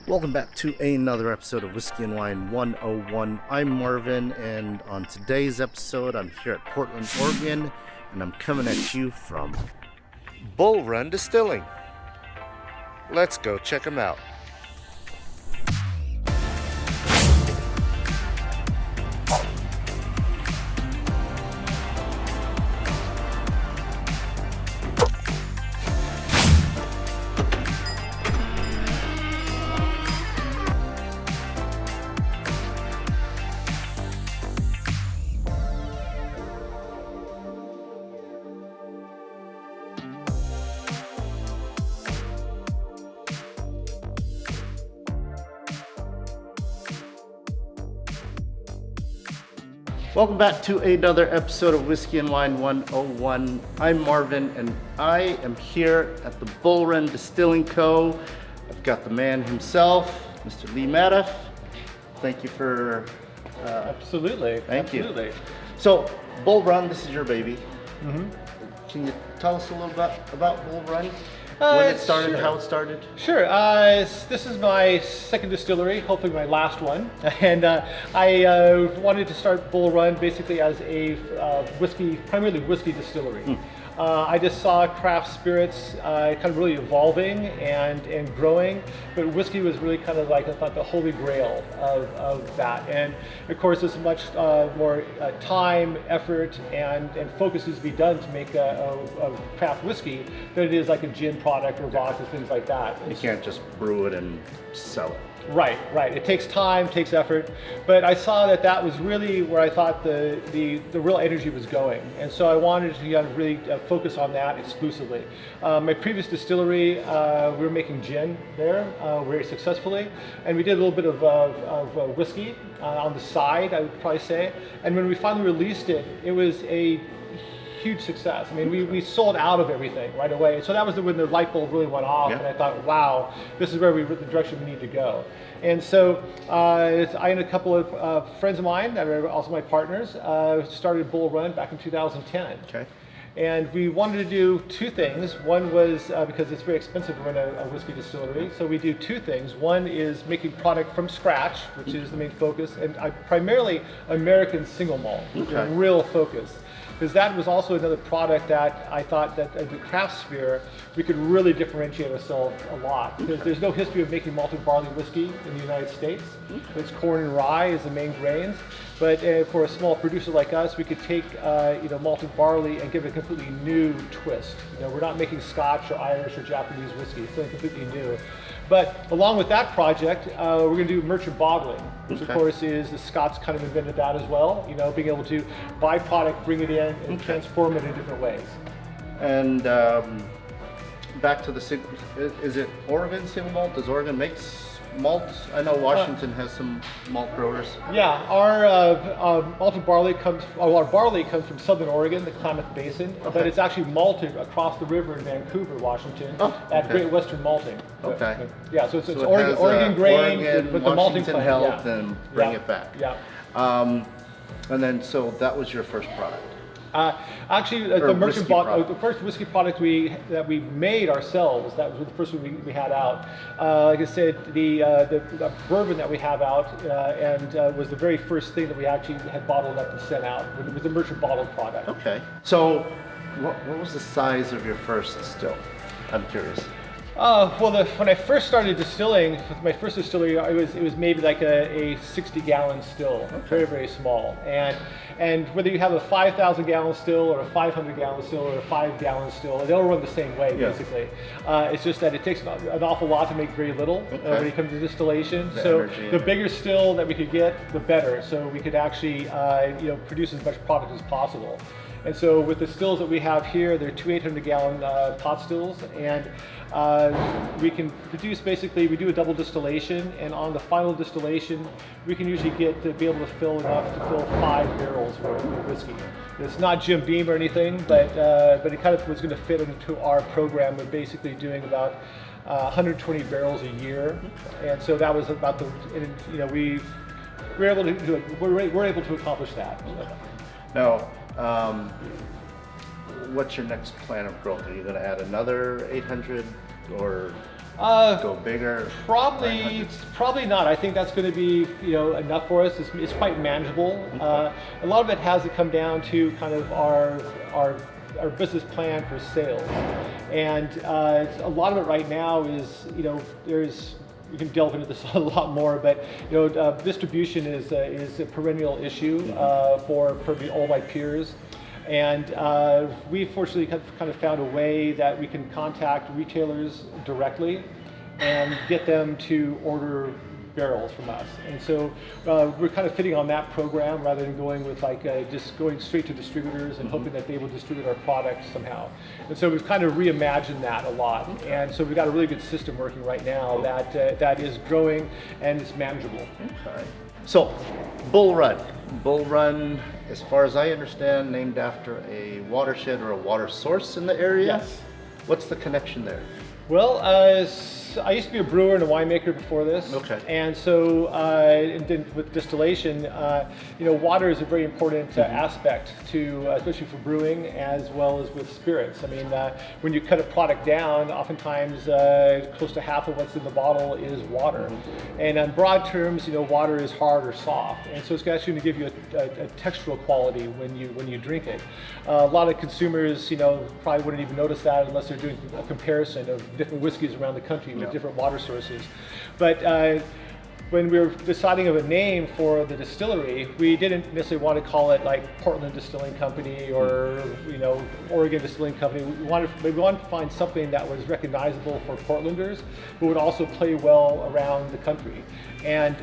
Welcome back to another episode of Whiskey and Wine 101. I'm Marvin, and on today's episode, I'm here at Portland, Oregon, and I'm coming at you from Bull Run Distilling. Let's go check them out. Welcome back to another episode of Whiskey and Wine 101. I'm Marvin, and I am here at the Bull Run Distilling Co. I've got the man himself, Mr. Lee Medoff. Thank you for... Absolutely. Thank Absolutely. you. So, Bull Run, this is your baby. Mm-hmm. Can you tell us a little bit about Bull Run? When it started, sure. How it started? Sure. This is my second distillery, hopefully my last one. And I wanted to start Bull Run basically as a primarily whiskey distillery. I just saw craft spirits kind of really evolving and growing, but whiskey was really kind of like, I thought, the holy grail of that. And of course, there's much more time, effort, and focus needs to be done to make a craft whiskey than it is like a gin product or vodka, things like that. You can't just brew it and sell it. Right. It takes time, takes effort, but I saw that was really where I thought the real energy was going, and so I wanted to really focus on that exclusively. My previous distillery, we were making gin there very successfully, and we did a little bit of whiskey on the side, I would probably say. And when we finally released it, it was a huge success. I mean, we sold out of everything right away. So that was when the light bulb really went off, and I thought, wow, this is the direction we need to go. And so I and a couple of friends of mine that are also my partners started Bull Run back in 2010. Okay. And we wanted to do two things. One was because it's very expensive to run a whiskey distillery, so we do two things. One is making product from scratch, which is the main focus, and primarily American single malt, a real focus. Because that was also another product that I thought that in the craft sphere, we could really differentiate ourselves a lot. Because there's no history of making malted barley whiskey in the United States. It's corn and rye as the main grains. But for a small producer like us, we could take malted barley and give it a completely new twist. We're not making Scotch or Irish or Japanese whiskey. It's something completely new. But along with that project, we're going to do merchant bottling, which of course is the Scots kind of invented that as well. Being able to buy product, bring it in, and transform it in different ways. And back to is it Oregon single malt? Does Oregon make malt? I know Washington has some malt growers. Yeah, our malted barley our barley comes from Southern Oregon, the Klamath Basin, but it's actually malted across the river in Vancouver, Washington, at Great Western Malting. Okay. Yeah, so it's Oregon grain, but the malting plant helped them bring it back. Yeah. And then, so that was your first product. Actually, the first whiskey product that we made ourselves, that was the first one we had out. Like I said, the bourbon that we have out was the very first thing that we actually had bottled up and sent out. It was a merchant bottled product. Okay. So, what was the size of your first still? I'm curious. When I first started distilling, with my first distillery, it was maybe like a 60-gallon still, very, very small. And whether you have a 5,000-gallon still or a 500-gallon still or a 5-gallon still, they all run the same way, basically. It's just that it takes an awful lot to make very little when it comes to distillation. So the bigger still that we could get, the better. So we could actually produce as much product as possible. And so with the stills that we have here, they're two 800-gallon pot stills, and we can produce, basically, we do a double distillation, and on the final distillation, we can usually get to be able to fill enough to fill 5 barrels worth of whiskey. It's not Jim Beam or anything, but it kind of was going to fit into our program of basically doing about 120 barrels a year, and so that was about we were able to do it. We're able to accomplish that. Now, what's your next plan of growth? Are you going to add another 800 or? Go bigger? Probably not. I think that's going to be enough for us. It's quite manageable. A lot of it has to come down to kind of our business plan for sales, and a lot of it right now is we can delve into this a lot more, but distribution is a perennial issue for all my peers. And we fortunately kind of found a way that we can contact retailers directly and get them to order barrels from us. And so we're kind of fitting on that program rather than going with just going straight to distributors and hoping that they will distribute our product somehow. And so we've kind of reimagined that a lot. And so we've got a really good system working right now that is growing and is manageable. Okay. So, Bull Run. Bull Run, as far as I understand, named after a watershed or a water source in the area? Yes. What's the connection there? Well, I used to be a brewer and a winemaker before this. Okay. And so, and then with distillation, water is a very important aspect to, especially for brewing as well as with spirits. I mean, when you cut a product down, oftentimes close to half of what's in the bottle is water. And on broad terms, water is hard or soft, and so it's actually going to give you a textural quality when you drink it. A lot of consumers, probably wouldn't even notice that unless they're doing a comparison of different whiskeys around the country with different water sources. But when we were deciding of a name for the distillery, we didn't necessarily want to call it like Portland Distilling Company or Oregon Distilling Company. We wanted to find something that was recognizable for Portlanders, but would also play well around the country. And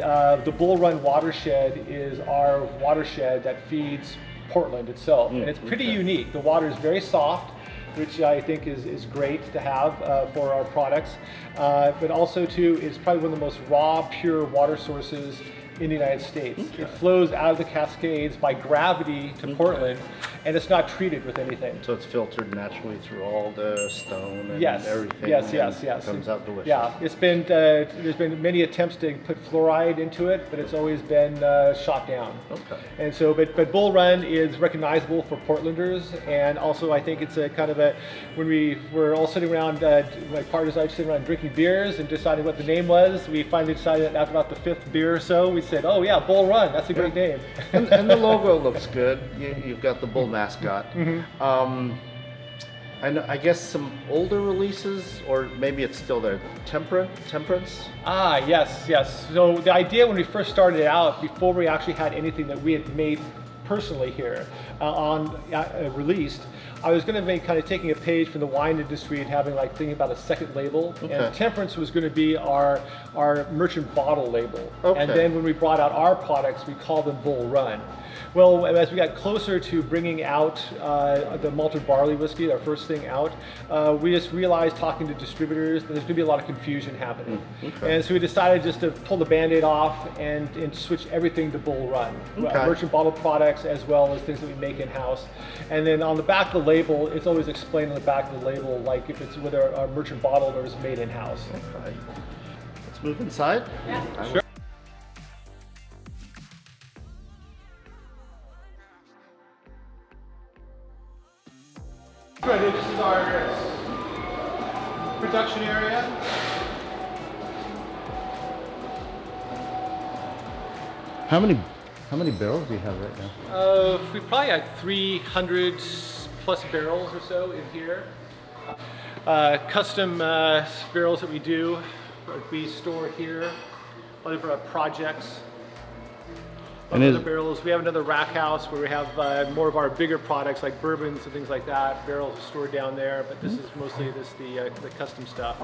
the Bull Run Watershed is our watershed that feeds Portland itself, and it's pretty unique. The water is very soft, which I think is great to have for our products. But also too, it's probably one of the most raw, pure water sources in the United States. It flows out of the Cascades by gravity to Portland, and it's not treated with anything. So it's filtered naturally through all the stone and everything. Yes. It comes out delicious. Yeah, it's been there's been many attempts to put fluoride into it, but it's always been shot down. Okay. And so, but Bull Run is recognizable for Portlanders, and also I think it's a kind of when we were all sitting around, my partners and I sitting around drinking beers and deciding what the name was. We finally decided after about the fifth beer or so, we said, oh yeah, Bull Run, that's a great name. and the logo looks good. You've got the bull mascot. I guess some older releases, or maybe it's still there. Temperance? Yes. So the idea when we first started out, before we actually had anything that we had made personally here released, I was going to be kind of taking a page from the wine industry and having thinking about a second label. Okay. And Temperance was going to be our merchant bottle label. Okay. And then when we brought out our products, we called them Bull Run. Well, as we got closer to bringing out the malted barley whiskey, our first thing out, we just realized talking to distributors that there's going to be a lot of confusion happening. Okay. And so we decided just to pull the Band-Aid off and switch everything to Bull Run. Okay. Merchant bottle products as well as things that we make in-house. And then on the back of the label, it's always explained on the back of the label, like if it's whether a merchant bottle or is made in-house. Okay. Let's move inside. Yeah. Sure. Right, this is our production area. How many barrels do you have right now? We probably had 300 plus barrels or so in here. Custom barrels that we store here. One of our projects. Other barrels. We have another rack house where we have more of our bigger products like bourbons and things like that. Barrels are stored down there, but this is mostly the custom stuff.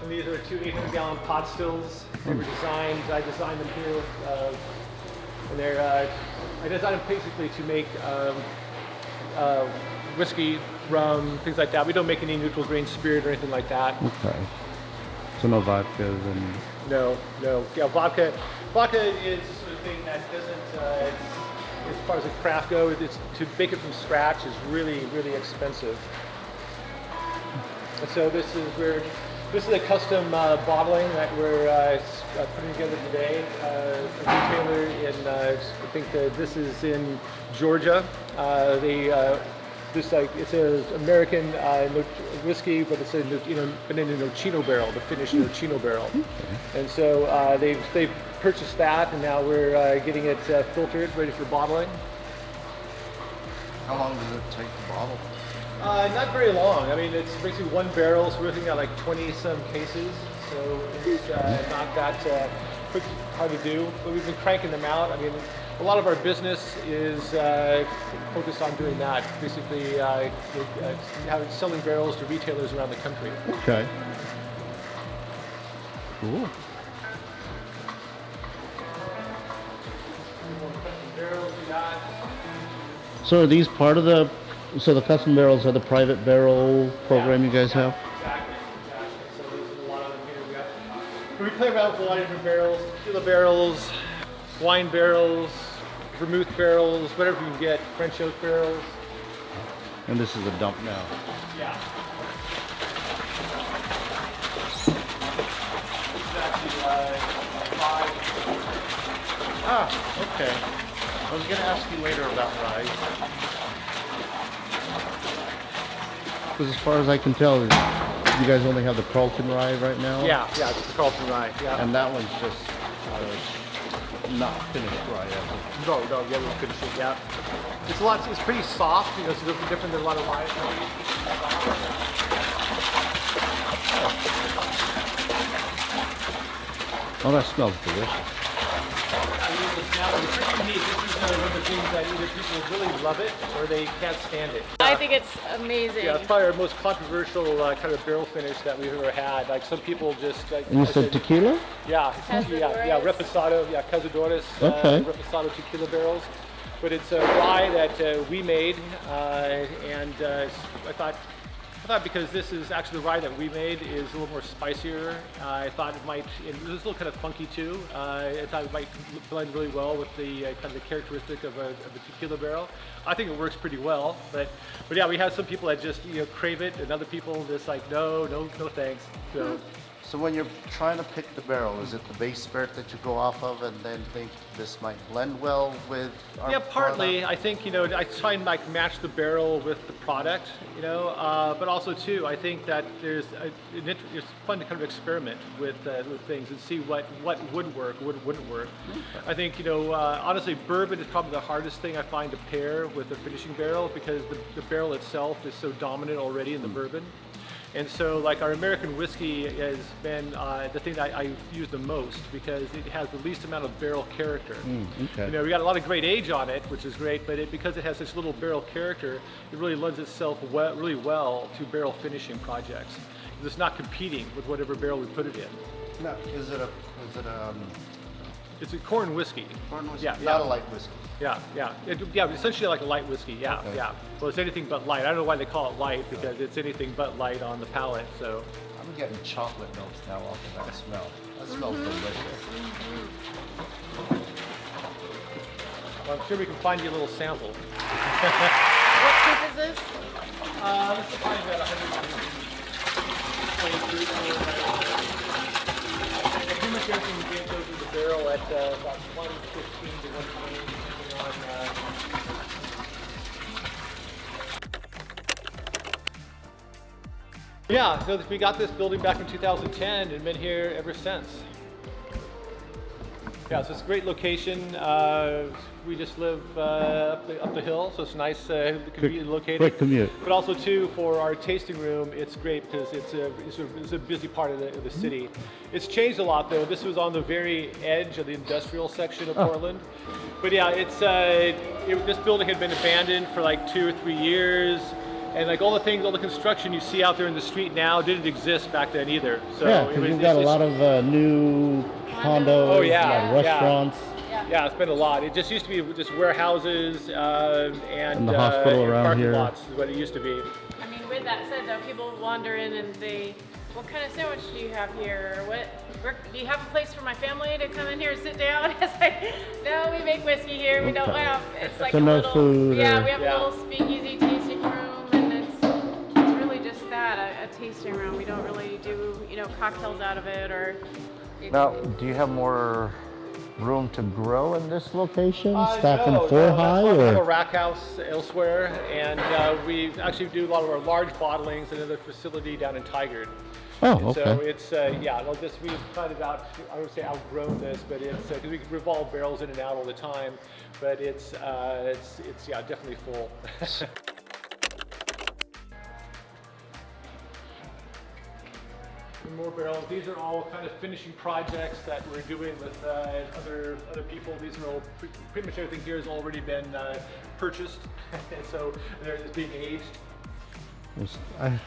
And these are two 800-gallon pot stills. They were designed. I designed them here, and I designed them basically to make whiskey, rum, things like that. We don't make any neutral grain spirit or anything like that. Okay. So no vodkas and. No. Yeah, vodka is the sort of thing that doesn't, as far as a craft goes, to make it from scratch is really, really expensive. And so this is a custom bottling that we're putting together today. A retailer in, I think this is in Georgia. This it's an American whiskey, but it's been in a Nocino barrel, the finished Nocino barrel. And so they've purchased that, and now we're getting it filtered, ready for bottling. How long does it take to bottle? Not very long. I mean, it's basically one barrel, so we're looking at like 20-some cases. So it's not that quick, hard to do. But we've been cranking them out. I mean, a lot of our business is focused on doing that. Basically, selling barrels to retailers around the country. Okay. Cool. So are these part of the custom barrels are the private barrel program you guys have? Exactly. So there's a lot of them here. We play around with a lot of different barrels, tequila barrels, wine barrels, vermouth barrels, whatever you can get, French oak barrels. And this is a dump now. Yeah. Okay. I was going to ask you later about rye. Because as far as I can tell, you guys only have the Carlton rye right now? Yeah, it's the Carlton rye. Yeah. And that one's just not finished rye yet. No, yeah, we'll finish it. Yeah. It's pretty soft. It's a little different than a lot of rye. Oh, that smells delicious. It's pretty neat. This is one of the things that either people really love it or they can't stand it. I think it's amazing. Yeah, it's probably our most controversial kind of barrel finish that we've ever had. Like some people just. And you said tequila? Yeah, Cazadores. Reposado, Cazadores, Okay. Reposado tequila barrels. But it's a rye that we made, and I thought because this is actually the rye that we made is a little more spicier. I thought it might, it was a little kind of funky too. I thought it might blend really well with the kind of the characteristic of a tequila barrel. I think it works pretty well, but yeah, we have some people that just crave it, and other people just like no thanks. So when you're trying to pick the barrel, is it the base spirit that you go off of and then think this might blend well with our partly. product? I think, I try and like match the barrel with the product, but also too, I think that it's fun to kind of experiment with things and see what would work, what wouldn't work. Okay. I think, honestly, bourbon is probably the hardest thing I find to pair with a finishing barrel because the barrel itself is so dominant already in the bourbon. And so, like, our American whiskey has been the thing that I use the most because it has the least amount of barrel character. Okay. We got a lot of great age on it, which is great, but because it has such little barrel character, it really lends itself really well to barrel finishing projects. It's not competing with whatever barrel we put it in. No, is it a It's a corn whiskey. corn whiskey? Yeah, Not yeah. a light whiskey. Yeah, essentially like a light whiskey. Yeah, Okay. yeah. Well, it's anything but light. I don't know why they call it light because it's anything but light on the palate. So. I'm getting chocolate notes now off of that smell. That smells delicious. Well, I'm sure we can find you a little sample. What proof is this? This is probably about 120 proof. Pretty much everything we get goes in the barrel at about 115 to 120, depending on. Yeah, so we got this building back in 2010 and been here ever since. Yeah, so it's a great location. We just live up the hill, so it's nice, conveniently located. Quick commute. But also too, for our tasting room, it's great because it's a busy part of the city. It's changed a lot though. This was on the very edge of the industrial section of Portland. But yeah, this building had been abandoned for like 2 or 3 years. And like all the construction you see out there in the street now didn't exist back then either. So Yeah, because you've got a lot of new condos, Oh, yeah, restaurants. Yeah, it's been a lot. It just used to be just warehouses and the hospital around parking here. lots is what it used to be. I mean, with that said, though, people wander in and say, "What kind of sandwich do you have here? Do you have a place for my family to come in here and sit down?" It's like, no, we make whiskey here. We don't Okay. have. It's like So a no little. food Yeah, or- we have Yeah. a little speakeasy tasting room, and it's really just that, a tasting room. We don't really do, cocktails out of it or. Now, do you have more room to grow in this location? No, Stacking no, four that's high? why we have a Or? rack house elsewhere, and we actually do a lot of our large bottlings in another facility down in Tigard. Oh, And okay. so it's, yeah, no, this, we've kind of I would say outgrown this, but it's, because we revolve barrels in and out all the time, but it's yeah, definitely full. More barrels. These are all kind of finishing projects that we're doing with other people. These are all pretty much everything here has already been purchased, and so they're just being aged. I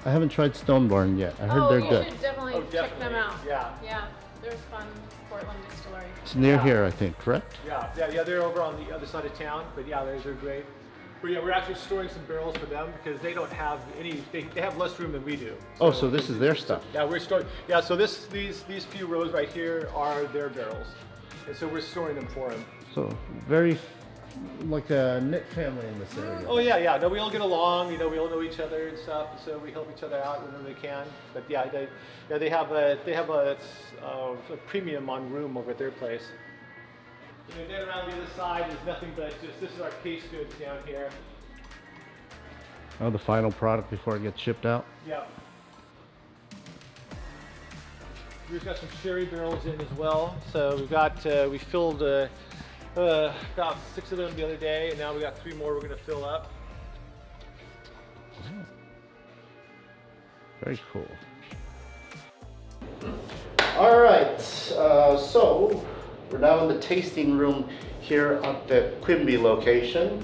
haven't tried Stone Barn yet. I heard they're you good. should definitely check them out. Yeah. Yeah, they're fun. Portland Distillery. It's near here, I think, correct? Yeah, they're over on the other side of town, but yeah, they're great. But yeah, we're actually storing some barrels for them because they don't have any, they have less room than we do. Oh, so this is their stuff. Yeah, we're storing, yeah, so these few rows right here are their barrels. And so we're storing them for them. So very like a knit family in this area. Oh yeah, no, we all get along, you know, we all know each other and stuff, so we help each other out whenever we can. But yeah, they have a premium on room over at their place. And then around the other side is nothing but just, this is our case goods down here. Oh, the final product before it gets shipped out? Yeah. We've got some sherry barrels in as well. So we've got, we filled about 6 of them the other day, and now we got 3 more we're going to fill up. Very cool. All right, so we're now in the tasting room here at the Quimby location.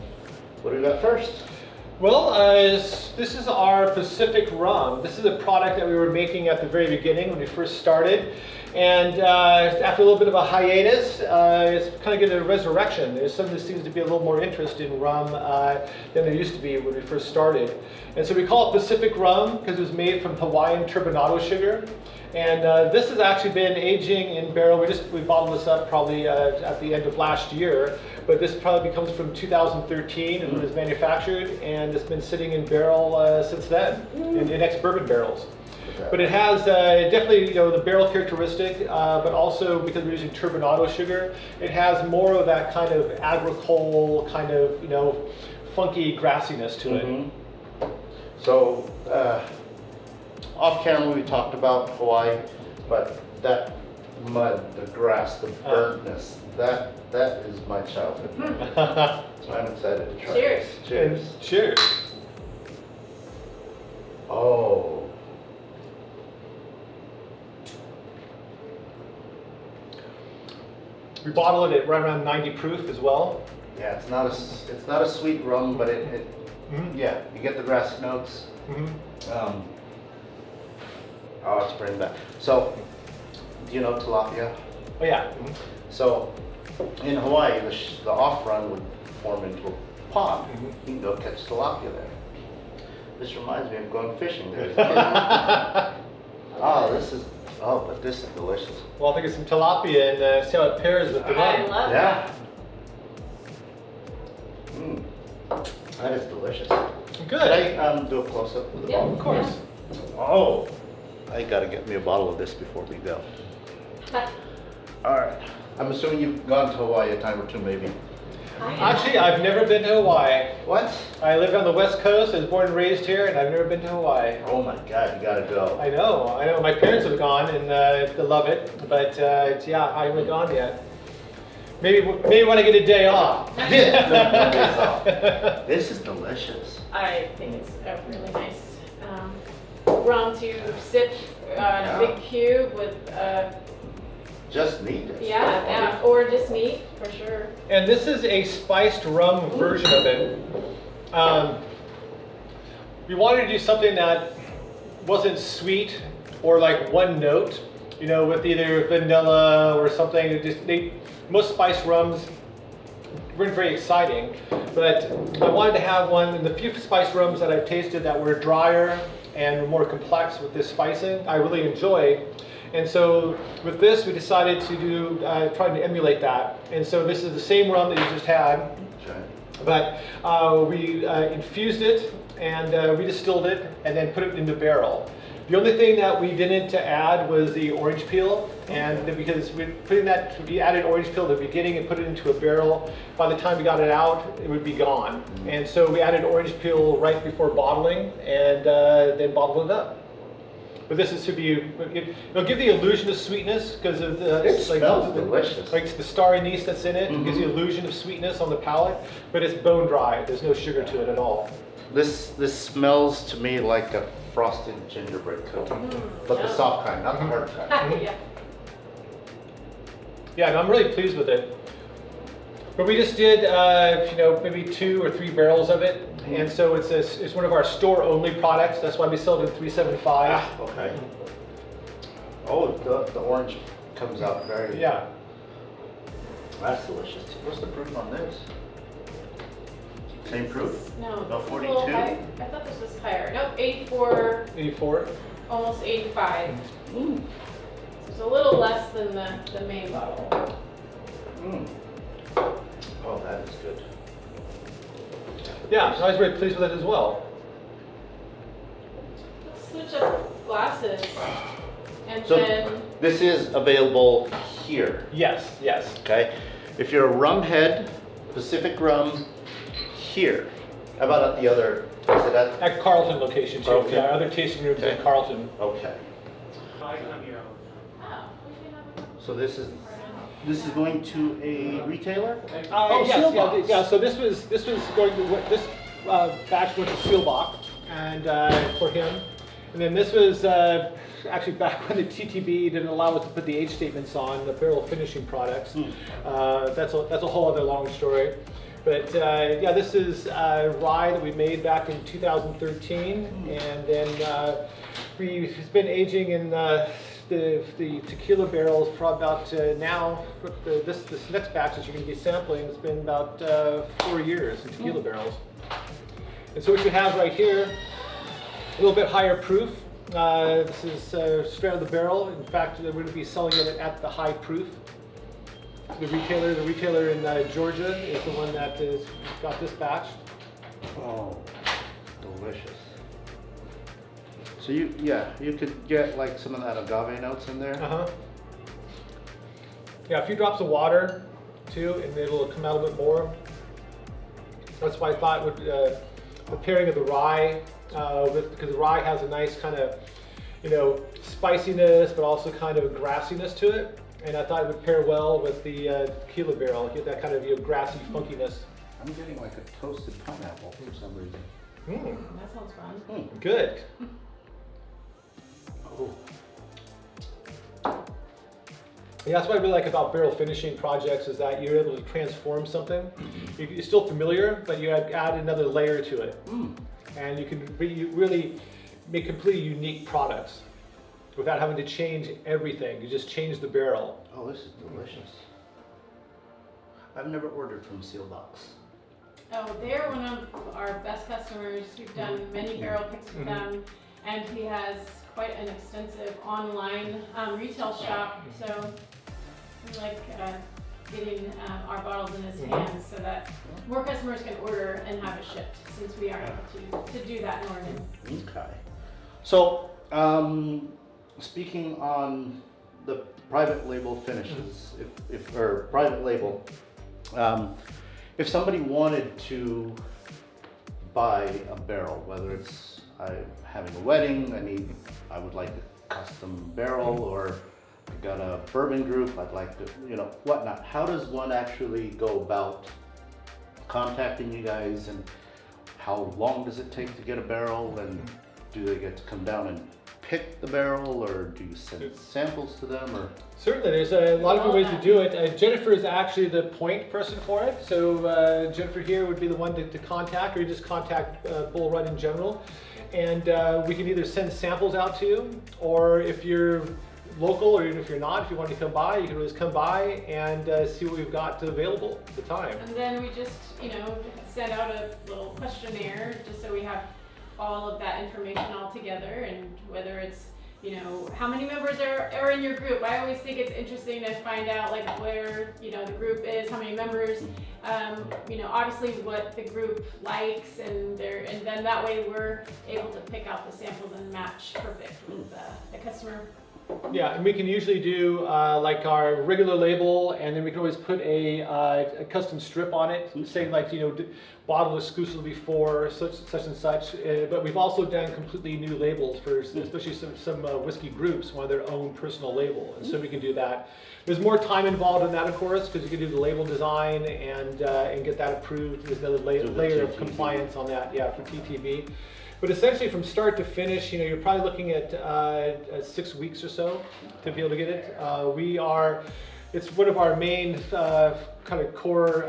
What do we got first? Well, this is our Pacific rum. This is a product that we were making at the very beginning when we first started. And after a little bit of a hiatus, it's kind of getting a resurrection. There seems to be a little more interest in rum than there used to be when we first started. And so we call it Pacific rum because it was made from Hawaiian turbinado sugar. And this has actually been aging in barrel. We bottled this up probably at the end of last year, but this probably comes from 2013 and was manufactured, and it's been sitting in barrel since then, in ex-bourbon barrels. Okay. But it has definitely, you know, the barrel characteristic, but also because we're using turbinado sugar, it has more of that kind of agricole, kind of, you know, funky grassiness to it. So, off camera we talked about Hawaii, but that mud, the grass, the burntness, that is my childhood. So I'm excited to try Cheers. this. Cheers. Cheers. Oh. We bottle it at right around 90 proof as well. Yeah, it's not a sweet rum, but it yeah, you get the grassy notes. Oh, it's bring back. So, do you know tilapia? Oh yeah. So, in Hawaii, the off run would form into a pond. You can go catch tilapia there. This reminds me of going fishing there. But this is delicious. Well, I think it's some tilapia and see how it pairs with the I rum. love Yeah. That is delicious. Good. Could I do a close up with the Yeah, bottle? Of course. Oh, I gotta get me a bottle of this before we go. All right. I'm assuming you've gone to Hawaii a time or two, maybe. Actually, I've never been to Hawaii. What? I live on the West Coast. I was born and raised here, and I've never been to Hawai. Oh my God, you gotta go. I know. My parents have gone, and they love it. But yeah, I haven't gone yet. Maybe when I get a day off. No days off. This is delicious. I think it's a really nice rum to sip in a big cube with, Just neat. yeah, or just neat, for sure. And this is a spiced rum version of it. We wanted to do something that wasn't sweet or like one note, you know, with either vanilla or something. Most spiced rums weren't very exciting, but I wanted to have one, and the few spiced rums that I've tasted that were drier and more complex with this spicing, I really enjoyed. And so with this, we decided to do, try to emulate that. And so this is the same rum that you just had, but we infused it and redistilled it and then put it into barrel. The only thing that we didn't add was the orange peel, and because we added orange peel at the beginning and put it into a barrel, by the time we got it out, it would be gone. And so we added orange peel right before bottling, and then bottled it up. But this is to be, it'll give the illusion of sweetness because of the It smells delicious. Like the star anise that's in it. It gives the illusion of sweetness on the palate, but it's bone dry. There's no sugar to it at all. This smells to me like a frosted gingerbread cookie, but the soft kind, not the hard kind. Yeah. Yeah, and I'm really pleased with it. But we just did, maybe 2 or 3 barrels of it, and so it's one of our store-only products. That's why we sell it at $3.75. Okay. Oh, the orange comes out very. Yeah. That's delicious. What's the proof on this? Same proof? No. No, it's a 42? little high. I thought this was higher. Nope, 84, 84. almost 85. Mm. So it's a little less than the main bottle. Mm. Oh, that is good. Yeah, so I was very pleased with it as well. Let's switch up glasses. And So then, this is available here, Yes, yes. okay? If you're a rum head, Pacific Rum, here. How about at the other, is it at? At Carlton location too. Okay. Yeah, other tasting rooms Okay. at Carlton. Okay. oh, we should have a couple. So this is going to a retailer? Yes, Sealbox. yeah. So this was going to this batch went to Sealbox and for him, and then this was actually back when the TTB didn't allow us to put the age statements on the barrel finishing products. That's a whole other long story. But yeah, this is rye that we made back in 2013, and then we've been aging in the tequila barrels for about now. This next batch that you're going to be sampling has been about 4 years in tequila barrels. And so what you have right here, a little bit higher proof. This is straight out of the barrel. In fact, we're going to be selling it at the high proof. The retailer in Georgia is the one that has got this batch. Oh, delicious. So you could get like some of that agave notes in there. Yeah, a few drops of water too, and it'll come out a bit more. That's why I thought with the pairing of the rye, because the rye has a nice kind of, spiciness, but also kind of a grassiness to it. And I thought it would pair well with the tequila barrel, get that kind of grassy funkiness. I'm getting like a toasted pineapple for some reason. That sounds fun. Good. Oh. Yeah, that's what I really like about barrel finishing projects is that you're able to transform something. You're still familiar, but you add another layer to it. And you can really make completely unique products without having to change everything. You just change the barrel. Oh, this is delicious. I've never ordered from Sealbox. Oh, they're one of our best customers. We've done many barrel picks with them, and he has quite an extensive online retail shop. So we like getting our bottles in his hands so that more customers can order and have it shipped, since we are able to do that in Oregon. Okay. So, speaking on the private label finishes, or private label, if somebody wanted to buy a barrel, whether it's having a wedding, I would like a custom barrel, or I got a bourbon group, I'd like to, whatnot. How does one actually go about contacting you guys, and how long does it take to get a barrel, and do they get to come down and pick the barrel, or do you send samples to them, or? Certainly, there's a lot of different ways to do it. Jennifer is actually the point person for it. So Jennifer here would be the one to contact, or you just contact Bull Run in general. And we can either send samples out to you, or if you're local, or even if you're not, if you want to come by, you can always come by and see what we've got available at the time. And then we just, send out a little questionnaire just so we have all of that information all together, and whether it's, how many members are in your group. I always think it's interesting to find out like where, the group is, how many members, obviously what the group likes, and then that way we're able to pick out the samples and match perfectly. the customer. Yeah, and we can usually do like our regular label, and then we can always put a custom strip on it, saying like, you know, bottled exclusively for such and such. But we've also done completely new labels for especially some whiskey groups, want their own personal label, and so we can do that. There's more time involved in that, of course, because you can do the label design and get that approved. There's another layer of compliance on that, yeah, for TTB. But essentially, from start to finish, you know, you're probably looking at 6 weeks or so to be able to get it. It's one of our main kind of core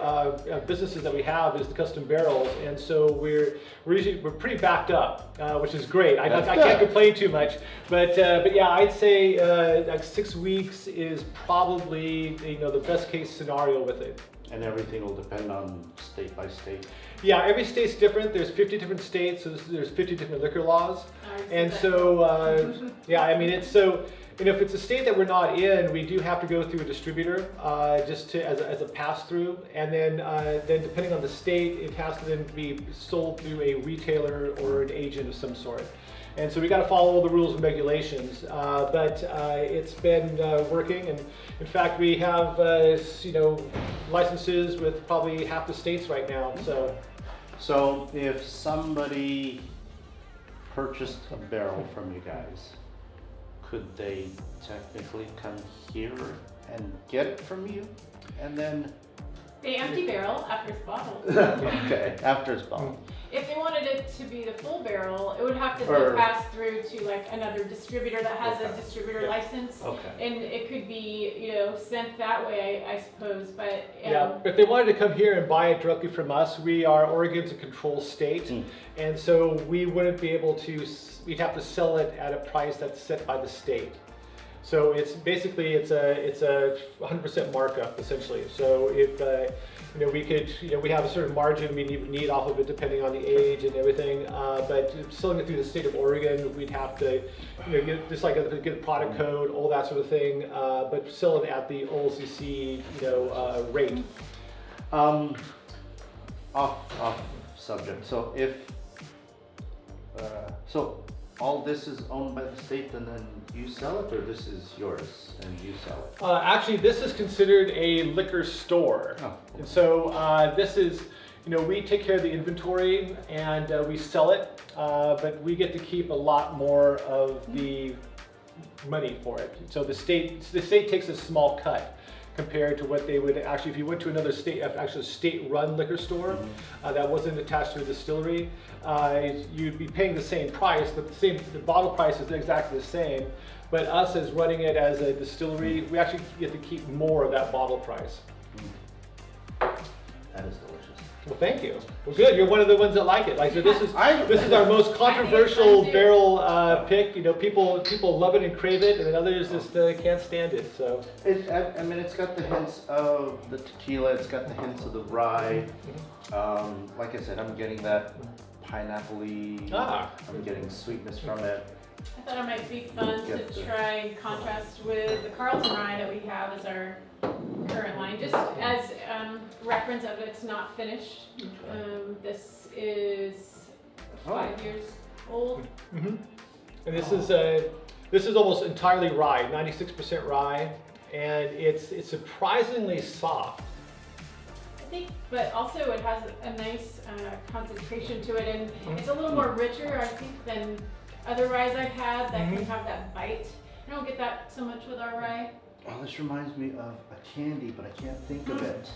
businesses that we have is the custom barrels, and so we're pretty backed up, which is great. I can't complain too much, but yeah, I'd say like 6 weeks is probably, you know, the best case scenario with it. And everything will depend on state by state. Yeah, every state's different. There's 50 different states, so there's 50 different liquor laws. And so, yeah, I mean, it's so, you know, if it's a state that we're not in, we do have to go through a distributor just to as a pass-through. And then depending on the state, it has to then be sold through a retailer or an agent of some sort. And so we got to follow all the rules and regulations, but it's been working. And in fact, we have you know, licenses with probably half the states right now. So if somebody purchased a barrel from you guys, could they technically come here and get it from you, and then? The empty barrel after it's bottled. Okay, after it's bottled. If they wanted it to be the full barrel, it would have to be passed through to like another distributor that has a distributor license. Okay. And it could be, you know, sent that way, I suppose. But yeah, if they wanted to come here and buy it directly from us, Oregon's a control state, and so we wouldn't be able to. We'd have to sell it at a price that's set by the state. So it's basically it's a 100% markup essentially. So if you know, we could, you know, we have a certain margin we need off of it depending on the age and everything. But selling it through the state of Oregon, we'd have to, you know, get a product code, all that sort of thing. But sell it at the OLCC, you know, rate. Off subject. So if so all this is owned by the state and then you sell it, or this is yours and you sell it? Actually, this is considered a liquor store. Oh. And so this is, you know, we take care of the inventory and we sell it, but we get to keep a lot more of the money for it. So the state takes a small cut compared to what they would actually, if you went to another state, actually a state-run liquor store that wasn't attached to a distillery, you'd be paying the same price, but the bottle price is exactly the same. But us as running it as a distillery, we actually get to keep more of that bottle price. That is delicious. Well, thank you. Well, good. You're one of the ones that like it. Like, so this is our most controversial barrel pick. You know, people love it and crave it, and then others just can't stand it. So I mean, it's got the hints of the tequila. It's got the hints of the rye. Like I said, I'm getting that pineapple-y. I'm getting sweetness from it. I thought it might be fun to try and contrast with the Carlton rye that we have as our current line, just as reference of it's not finished. This is 5 years old. And this is almost entirely rye, 96% rye, and it's surprisingly soft. I think, but also it has a nice concentration to it, and it's a little more richer, I think, than other ryes I've had that can have that bite. I don't get that so much with our rye. Oh, this reminds me of a candy, but I can't think of it.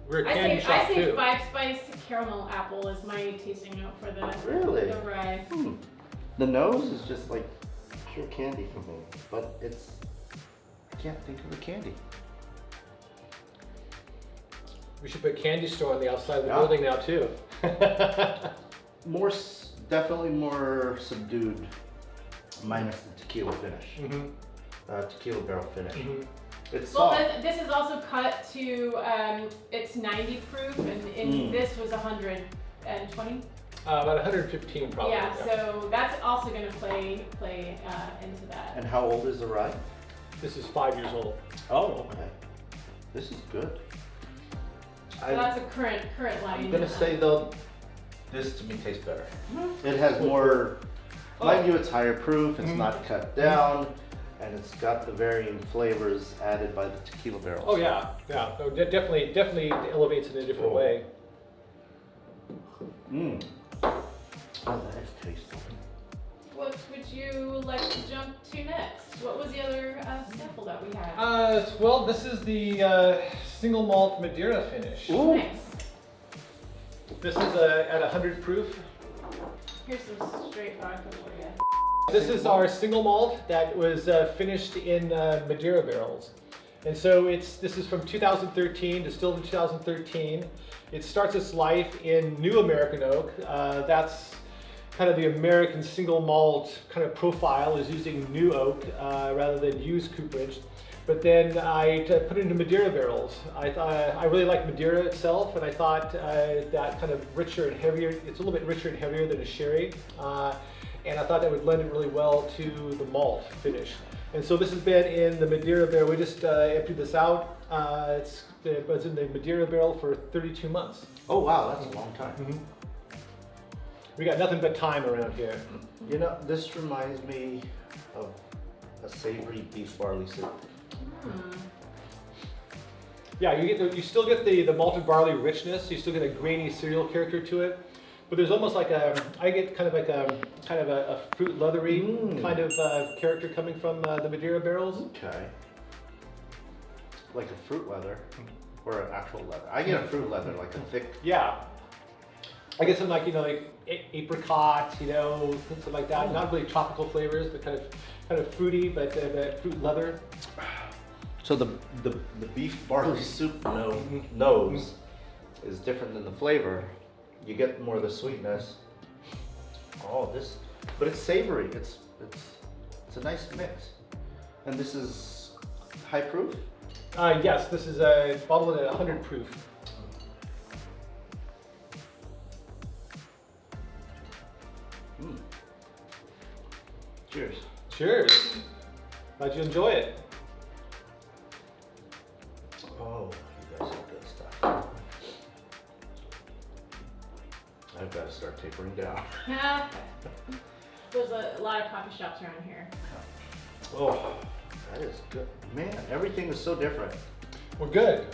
We're a candy shop too. I say 5-spice caramel apple is my tasting note for the rye. The nose is just like pure candy for me, but I can't think of a candy. We should put a candy store on the outside of the building now too. Definitely more subdued, minus the tequila finish. Tequila barrel finish. It's soft. Well, this is also cut to, it's 90 proof, and this was 120. About 115 probably. Yeah, so that's also going to play into that. And how old is the rye? This is 5 years old. Oh, okay. This is good. So that's a current line. I'm gonna say though, this to me tastes better. It has more Mind you, it's higher proof, it's not cut down, and it's got the varying flavors added by the Tequila Barrel. Oh yeah, yeah. No, definitely elevates it in a different way. Mmm. Oh, that is tasty. What would you like to jump to next? What was the other sample that we had? Well, this is the single malt Madeira Finish. Ooh. Nice. This is at 100 proof. Here's some straight vodka for you. This is our single malt that was finished in Madeira barrels. And so this is from 2013, distilled in 2013. It starts its life in new American oak. That's kind of the American single malt kind of profile, is using new oak rather than used cooperage. But then I put it into Madeira barrels. I really like Madeira itself, and I thought that kind of richer and heavier, it's a little bit richer and heavier than a sherry. And I thought that would lend it really well to the malt finish. And so this has been in the Madeira barrel. We just emptied this out. It was in the Madeira barrel for 32 months. Oh wow, that's a long time. We got nothing but time around here. You know, this reminds me of a savory beef barley soup. Yeah, you still get the malted barley richness. You still get a grainy cereal character to it. But there's almost like I get kind of a fruit leathery kind of character coming from the Madeira barrels. Okay. Like a fruit leather, or an actual leather. I get a fruit leather, like a thick. Yeah. I get some like apricot, something like that. Not really tropical flavors, but kind of fruity, but fruit leather. So the beef barley soup nose is different than the flavor. You get more of the sweetness. Oh, but it's savory. It's a nice mix. And this is high proof? Yes, this is bottled at 100 proof. Cheers. Cheers. Glad you enjoy it. Oh, you guys have good stuff. I've got to start tapering down. There's a lot of coffee shops around here. Oh, that is good. Man, everything is so different. We're good.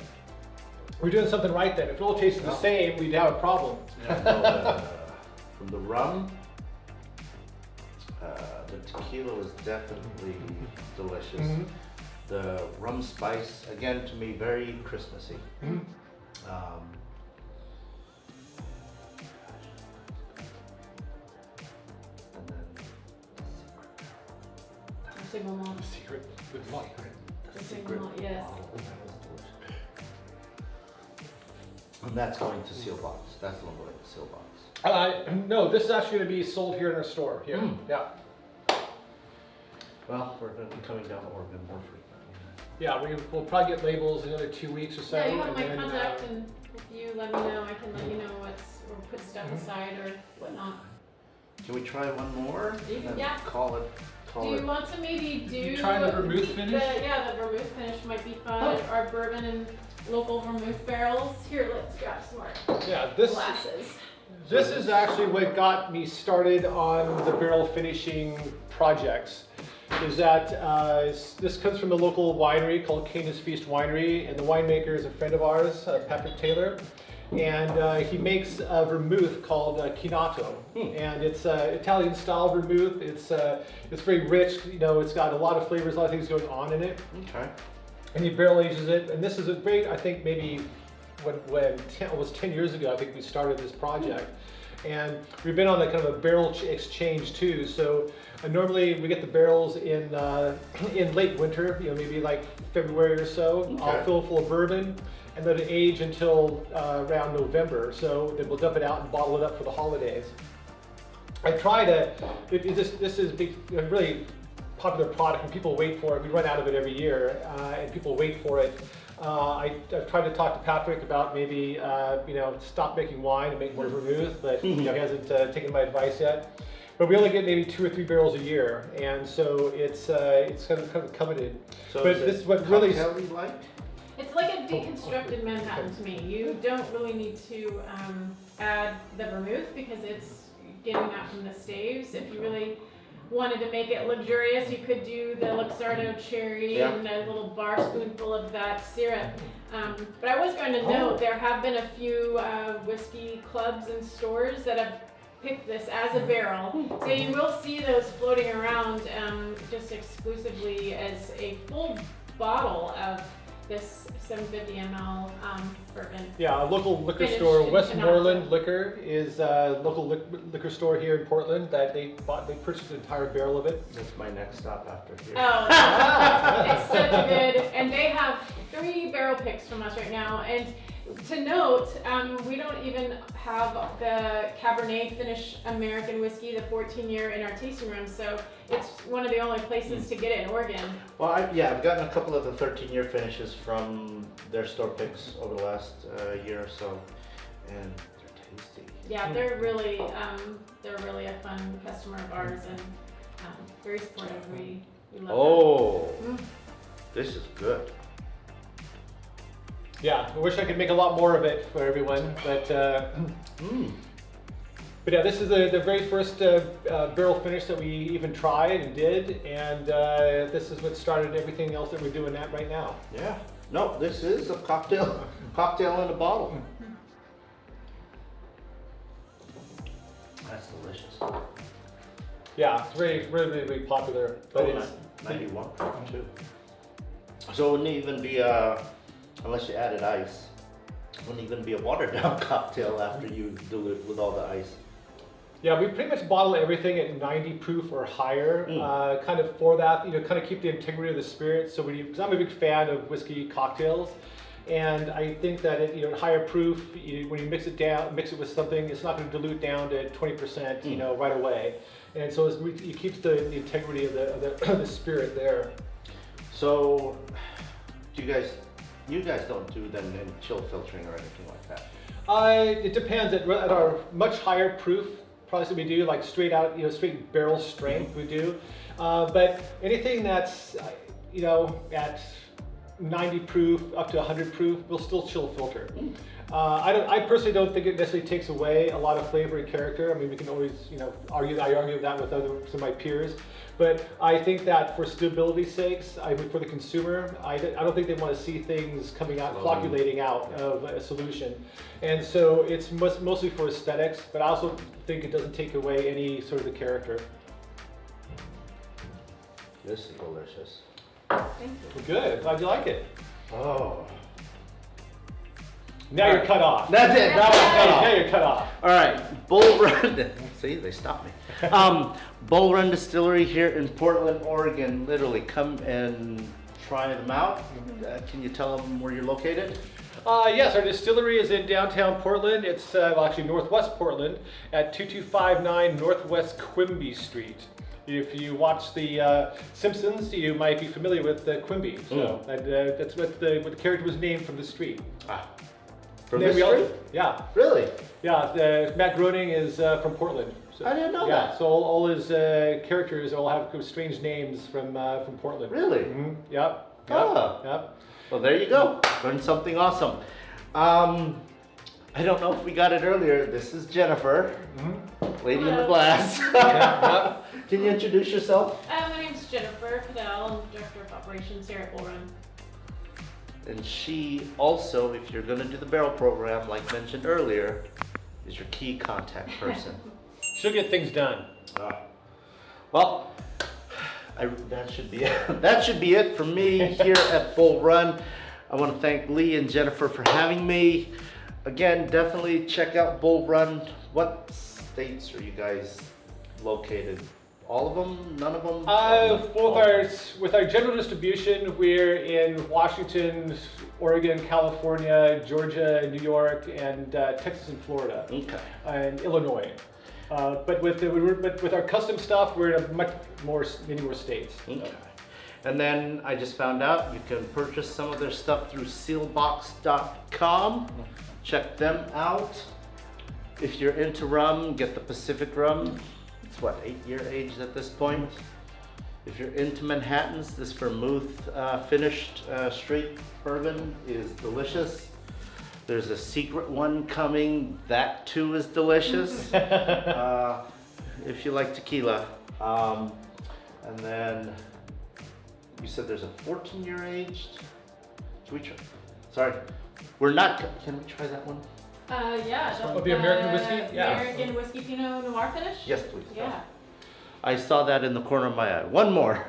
We're doing something right then. If it all tasted the same, we'd have a problem. From the rum, the tequila was definitely delicious. The rum spice, again, to me, very Christmassy. And then Single malt. Secret with malt. The single malt, yes. And that's going to seal box. That's the one going to seal box. No, this is actually going to be sold here in our store. Here, yeah. Well, we're going to be coming down to Oregon more frequently. Yeah, we'll probably get labels in another 2 weeks or so. Yeah, you have my and then, contact, and if you let me know, I can let you know or put stuff aside or whatnot. Can we try one more? Yeah. Call it. Do you want to maybe do try the vermouth finish? Yeah, the vermouth finish might be fun. Our bourbon and local vermouth barrels. Here, let's grab some more glasses. This is actually what got me started on the barrel finishing projects. Is that this comes from a local winery called Canis Feast Winery, and the winemaker is a friend of ours, Patrick Taylor. And he makes a vermouth called Chinato, and it's Italian style vermouth. It's very rich. It's got a lot of flavors, a lot of things going on in it. Okay. And he barrel ages it. And this is a great, I think maybe almost 10 years ago, I think we started this project. And we've been on a kind of a barrel exchange too. So normally we get the barrels in late winter, maybe like February or so. Okay. I'll fill full of bourbon and let it age until around November. So then we'll dump it out and bottle it up for the holidays. I try to, this is a really popular product and people wait for it. We run out of it every year and people wait for it. I've tried to talk to Patrick about maybe stop making wine and make more vermouth, but he hasn't taken my advice yet. But we only get maybe 2 or 3 barrels a year, and so it's kind of coveted. So but this is what really like? It's like a deconstructed Manhattan to me. You don't really need to add the vermouth because it's getting that from the staves. If you really wanted to make it luxurious, you could do the Luxardo cherry and a little bar spoonful of that syrup. But I was going to note, there have been a few whiskey clubs and stores that have picked this as a barrel. So you will see those floating around just exclusively as a full bottle of this 750 ml bourbon. Yeah, a local liquor Finish store, in Westmoreland Liquor, is a local liquor store here in Portland that they purchased an entire barrel of it. That's my next stop after here. Oh, it's such good. And they have 3 barrel picks from us right now. And to note, we don't even have the Cabernet Finish American whiskey, the 14-year, in our tasting room. So it's one of the only places to get it in Oregon. Well, I've gotten a couple of the 13-year finishes from their store picks over the last year or so, and they're tasty. Yeah, they're really a fun customer of ours and very supportive. We love them. This is good. Yeah, I wish I could make a lot more of it for everyone, but yeah, this is the very first barrel finish that we even tried and did, and this is what started everything else that we're doing right now. Yeah. No, this is a cocktail in a bottle. That's delicious. Yeah, it's really popular. But it's 91 too. So it wouldn't even be unless you added ice. It wouldn't even be a watered down cocktail after you dilute with all the ice. Yeah, we pretty much bottle everything at 90 proof or higher, kind of for that, kind of keep the integrity of the spirit. So because I'm a big fan of whiskey cocktails, and I think that at higher proof, when you mix it with something, it's not going to dilute down to 20%, right away. And so it keeps the integrity of the spirit there. So, you guys don't do then chill filtering or anything like that? It depends. At our much higher proof products that we do, like straight straight barrel strength, we do. But anything that's at 90 proof up to 100 proof, we'll still chill filter. I personally don't think it necessarily takes away a lot of flavor and character. I mean, we can always argue that with some of my peers. But I think that for stability's sakes, for the consumer, I don't think they want to see things coming out, flocculating out of a solution. And so it's mostly for aesthetics, but I also think it doesn't take away any sort of the character. This is delicious. Thank you. Good, glad you like it. Oh. Now you're cut off. That's it. Now you're cut off. All right, Bull Run. See, they stopped me. Bull Run Distillery here in Portland, Oregon. Literally, come and try them out. Can you tell them where you're located? Yes, our distillery is in downtown Portland. It's actually northwest Portland at 2259 Northwest Quimby Street. If you watch the Simpsons, you might be familiar with Quimby. So that's what the character was named from the street. From this street? Yeah. Really? Yeah, Matt Groening is from Portland. So, I didn't know yeah, that. so all his characters all have strange names from Portland. Really? Mm-hmm. Yep. Yep. Well, there you go. Learned something awesome. I don't know if we got it earlier. This is Jennifer, lady in the glass. Can you introduce yourself? My name's Jennifer Kadell. I'm Director of Operations here at Bull Run. And she also, if you're going to do the barrel program, like mentioned earlier, is your key contact person. She'll get things done. Well, that should be it. That should be it for me here at Bull Run. I want to thank Lee and Jennifer for having me. Again, definitely check out Bull Run. What states are you guys located? All of them? None of them? With our general distribution, we're in Washington, Oregon, California, Georgia, New York, and Texas and Florida. Okay. And Illinois. But with our custom stuff, we're in many more states. Okay. And then I just found out you can purchase some of their stuff through sealbox.com. Check them out. If you're into rum, get the Pacific rum. It's what, 8-year aged at this point? If you're into Manhattans, this vermouth finished straight bourbon is delicious. There's a secret one coming, that too is delicious. If you like tequila, And then you said there's a 14-year aged. Should we try? Sorry, we're not. Can we try that one? Yeah. Oh, the American whiskey? Yeah. American whiskey Pinot Noir finish? Yes, please. Yeah. I saw that in the corner of my eye. One more.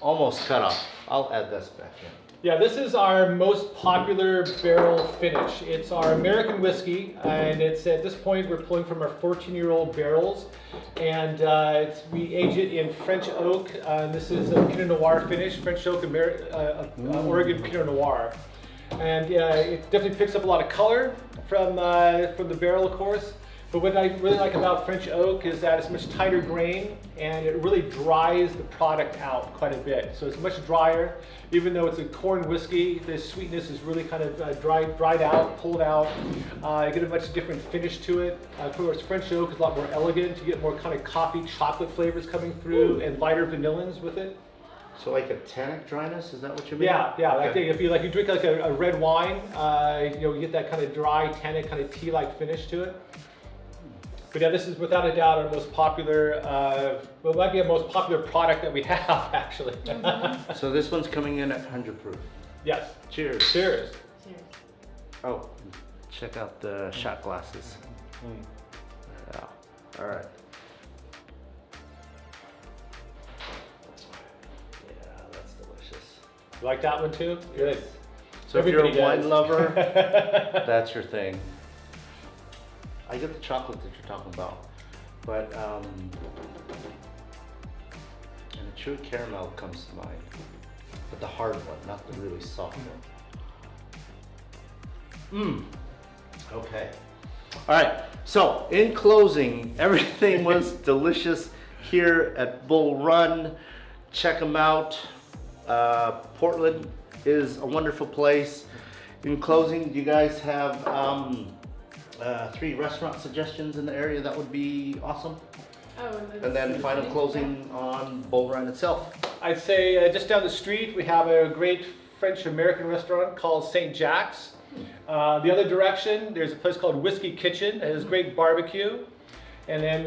Almost cut off. I'll add this back in. Yeah, this is our most popular barrel finish. It's our American whiskey, and it's at this point we're pulling from our 14-year-old barrels, and we age it in French oak. This is a Pinot Noir finish, French oak Oregon Pinot Noir, and it definitely picks up a lot of color from the barrel, of course. But what I really like about French oak is that it's much tighter grain, and it really dries the product out quite a bit. So it's much drier. Even though it's a corn whiskey, the sweetness is really kind of dried out, pulled out. You get a much different finish to it. Of course, French oak is a lot more elegant. You get more kind of coffee, chocolate flavors coming through, and lighter vanillins with it. So like a tannic dryness, is that what you mean? Yeah, yeah. Okay. Like if you drink like a red wine, you get that kind of dry, tannic, kind of tea-like finish to it. But yeah, this is without a doubt our most popular, well, it might be our most popular product that we have, actually. So this one's coming in at 100 proof. Yes. Cheers. Cheers. Cheers. Oh, check out the shot glasses. Yeah. All right. Yeah, that's delicious. You like that one too? Good. So if you're a Everybody wine does. lover, that's your thing. I get the chocolate that you're talking about, but and a true caramel comes to mind, but the hard one, not the really soft one. Okay. All right. So in closing, everything was delicious here at Bull Run. Check them out. Portland is a wonderful place. In closing, do you guys have 3 restaurant suggestions in the area that would be awesome? Oh, And then final closing on Bull Run itself. I'd say just down the street we have a great French-American restaurant called St. Jack's. The other direction, there's a place called Whiskey Kitchen. It has great barbecue. And then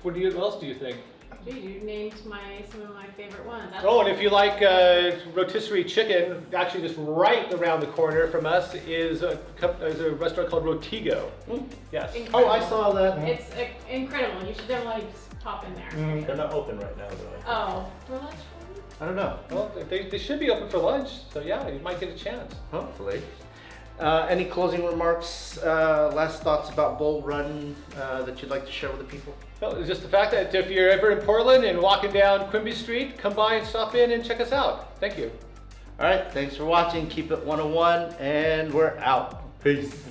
what else do you think? Gee, you named some of my favorite ones. Oh, and if you like rotisserie chicken, actually just right around the corner from us is a restaurant called Rotigo. Yes. Oh, I saw that. It's incredible. You should definitely just pop in there. They're not open right now, though. Oh, for lunch? I don't know. Well, they should be open for lunch, so yeah, you might get a chance. Hopefully. Any closing remarks, last thoughts about Bull Run that you'd like to share with the people? Well, it's just the fact that if you're ever in Portland and walking down Quimby Street, come by and stop in and check us out. Thank you. All right, thanks for watching. Keep it 101, and we're out. Peace.